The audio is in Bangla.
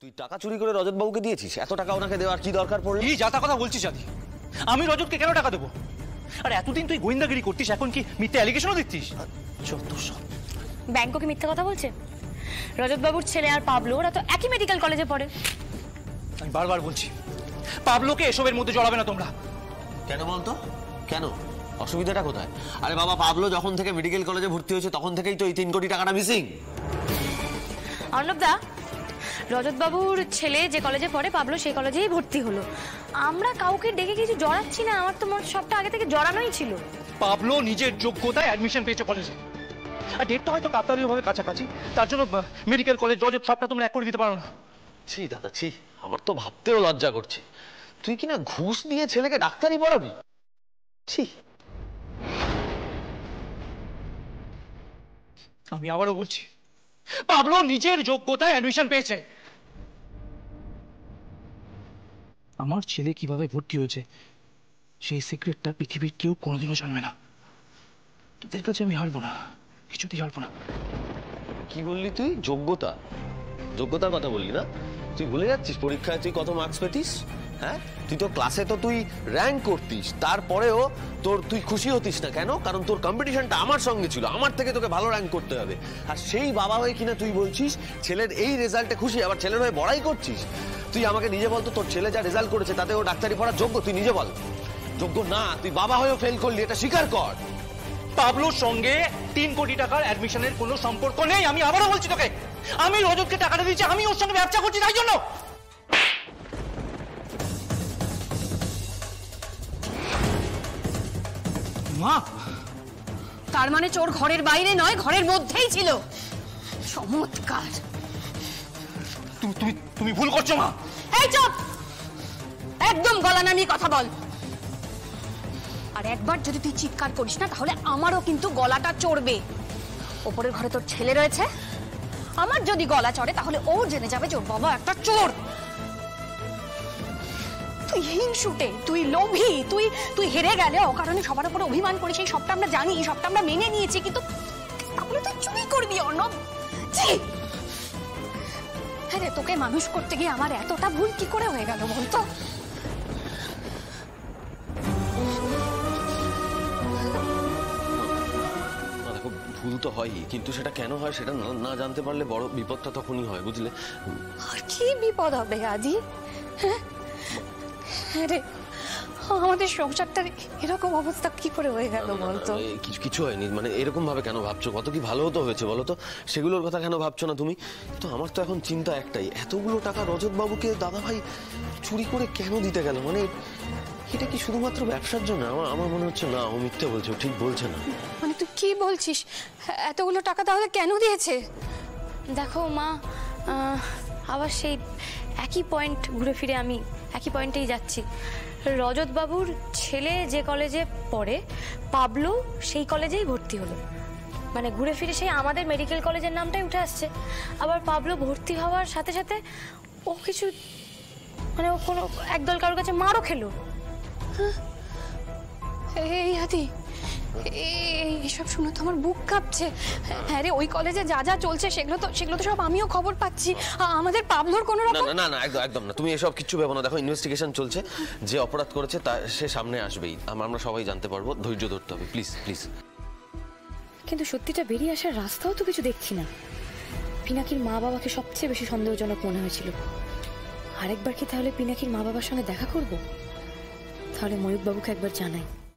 তুই টাকা চুরি করে রজত বাবুকে দিয়েছিস? এত টাকা ওনাকে দেওয়ার কি দরকার পড়লো? এই যা তা কথা বলছিস আদি, আমি রজতকে কেন টাকা দেবো? আর এতদিন তুই গোয়েন্দাগিরি করতিস, এখন কি মিথ্যে অ্যালিগেশনও দিচ্ছিস? যত সব। ব্যাংকও কি মিথ্যা কথা বলছে? রজত বাবুর ছেলে আর পাবলো ওরা তো একই মেডিকেল কলেজে পড়ে। আমি বারবার বলছি, পাবলোকে এসবের মধ্যে জড়াবে না তোমরা। কেন বলতো? কেন? অসুবিধাটা কোথায়? আরে বাবা, পাবলো যখন থেকে মেডিকেল কলেজে ভর্তি হয়েছে তখন থেকেই তো এই 3 কোটি টাকাটা মিসিং। অর্ণব দা, রজত বাবুর ছেলে যে কলেজে পড়ে পাবলো সেই কলেজেই ভর্তি হলো। আমরা কাউকে ডেকে কিছু জড়াচ্ছি না, আমার তো সবটা আগে থেকে জড়ানোই ছিল। পাবলো নিজের যোগ্যতায় অ্যাডমিশন পেয়েছে কলেজে, আর ডেটটা হয়তো কাকতালীয়ভাবে কাছাকাছি, তার জন্য মেডিকেল কলেজ রজত সবটা তোমরা এক করে দিতে পারো না। ছি দাদা ছি, আমার তো ভাবতেও লজ্জা করছে। তুই কিনা ঘুষ দিয়ে ছেলেকে ডাক্তারি পড়াবি? ছি। আমি আবারও বলছি, পাবলো নিজের যোগ্যতায় অ্যাডমিশন পেয়েছে। আমার ছেলে কিভাবে ভর্তি হয়েছে সেই সিক্রেটটা পৃথিবীর কেউ কোনোদিনও জানবে না। তোদের কাছে আমি হারবো না, কিছুতেই হারবো না। কি বললি তুই? যোগ্যতা? যোগ্যতার কথা বললি না? তুই ভুলে যাচ্ছিস পরীক্ষায় তুই কত মার্কস পেতিস? হ্যাঁ, তুই তো ক্লাসে তো তুই র্যাঙ্ক করতিস, তারপরেও তুই খুশি হতিস না কেন? কারণ তোর কম্পিটিশনটা আমার সঙ্গে ছিল, আমার থেকে তোকে ভালো র্যাঙ্ক করতে হবে। আর সেই বাবা হয়ে কিনা তুই বলছিস ছেলের এই রেজাল্টে খুশি, আবার ছেলের হয়ে বড়াই করছিস। তুই আমাকে নিজে বলতো, তোর ছেলে যা রেজাল্ট করেছে তাতে ও ডাক্তারি পড়ার যোগ্য? তুই নিজে বল। যোগ্য না, তুই বাবা হয়েও ফেল করলি, এটা স্বীকার কর। পাবলোর সঙ্গে 3 কোটি টাকার অ্যাডমিশনের কোনো সম্পর্ক নেই। আমি আবারও বলছি তোকে, আমি রজতকে টাকাটা দিচ্ছি, আমি ওর সঙ্গে ব্যবসা করছি তাই জন্য। মা, তার মানে চোর ঘরের বাইরে নয়, ঘরের মধ্যেই ছিল। চমৎকার। তুমি ভুল করছো মা। এই চুপ, একদম গলা নামিয়ে কথা বল। আর একবার যদি তুই চিৎকার করিস না তাহলে আমারও কিন্তু গলাটা চড়বে। ওপরের ঘরে তোর ছেলে রয়েছে, আমার যদি গলা চড়ে তাহলে ও জেনে যাবে যে ওর বাবা একটা চোর। তুই হিংসুটে, তুই লোভী, তুই হেরে গেলে অকারণে সবার উপরে অভিমান করিস, এই সবটা আমরা জানি, সবটা আমরা মেনে নিয়েছি, কিন্তু তাহলে তুই চুরি করবি অর্ণব। আরে তোকে মানুষ করতে গিয়ে আমার এতটা ভুল কি করে হয়ে গেল বলতো? ভুল তো হয়ই, কিন্তু সেটা কেন হয় সেটা না জানতে পারলে বড় বিপদটা তখনই হয়, বুঝলে? আর কি বিপদ হবে আদি? আরে আমাদের সংসারটার এরকম অবস্থা কি করে হয়ে গেল বলতো? কিছু হয়নি, মানে এরকম ভাবে কেন ভাবছো? কত কি ভালো তো হয়েছে বলো তো, সেগুলোর কথা কেন ভাবছো না তুমি? তো আমার তো এখন চিন্তা একটাই, এতগুলো টাকা রজত বাবুকে দাদা ভাই চুরি করে কেন দিতে গেল? মানে এটা কি শুধুমাত্র ব্যবসার জন্য? আমার মনে হচ্ছে না, ও মিথ্যে বলছে, ও ঠিক বলছে না। মানে তুই কি বলছিস? এতগুলো টাকা তাহলে কেন দিয়েছে? দেখো মা, আবার সেই একই পয়েন্ট ঘুরে ফিরে আমি একই পয়েন্টেই যাচ্ছি। রজত বাবুর ছেলে যে কলেজে পড়ে পাবলো সেই কলেজেই ভর্তি হলো, মানে ঘুরে ফিরে সেই আমাদের মেডিকেল কলেজের নামটাই উঠে আসছে। আবার পাবলো ভর্তি হওয়ার সাথে সাথে ও কিছু, মানে ও কোনো একদল কারোর কাছে মারও খেলো। এই হাতি, এইসব শুনে তো আমার বুক কাঁপছে। হ্যাঁ রে, ওই কলেজে যা যা চলছে সেগুলো তো সব আমিও খবর পাচ্ছি। আমাদের পাবলোর কোনো রকম না না না, একদম না, তুমি এসব কিচ্ছু ভেবো না। দেখো, ইনভেস্টিগেশন চলছে, যে অপরাধ করেছে তা সে সামনে আসবেই, আমরা সবাই জানতে পারবো। ধৈর্য ধরতে হবে, প্লিজ প্লিজ। কিন্তু সত্যিটা বেরিয়ে আসার রাস্তাও তো কিছু দেখছি না। পিনাকির মা বাবাকে সবচেয়ে বেশি সন্দেহজনক মনে হয়েছিল। আরেকবার কি তাহলে পিনাকির মা বাবার সঙ্গে দেখা করব? তাহলে ময়ূক বাবুকে একবার জানাই।